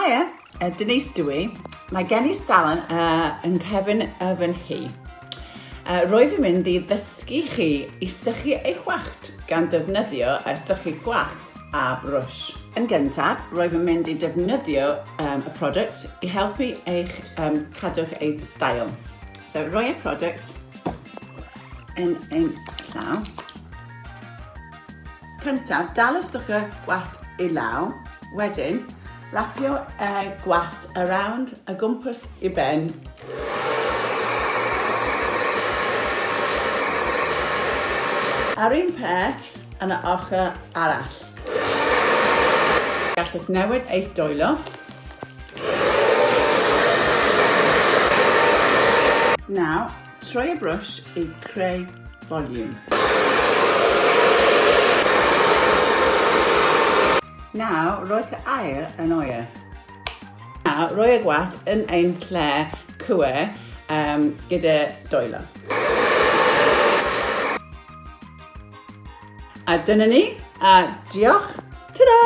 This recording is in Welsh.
Mae Denise dwi, mae gen I salon yn cefn y fy nhi. Rwy fi'n mynd I ddysgu chi I sychu eich gwallt gan defnyddio sychu gwallt a brwsh. Yn gyntaf, rwy fi'n mynd I defnyddio y product I helpu eich cadwch eich style. So, roi y product yn ein llaw. Cyntaf, dal y sychu gwallt I law. Wedyn, rapio gwallt around y gwmpas I ben. Ar un peth yn y ochr arall. Gallwch newid eich dwylo. Now, troi y brwsh I creu volume. Now, roi'ch aer yn oer. Now, roi y gwallt yn ein lle cwer gyda dwylo. A dyna ni, a diolch, ta-da!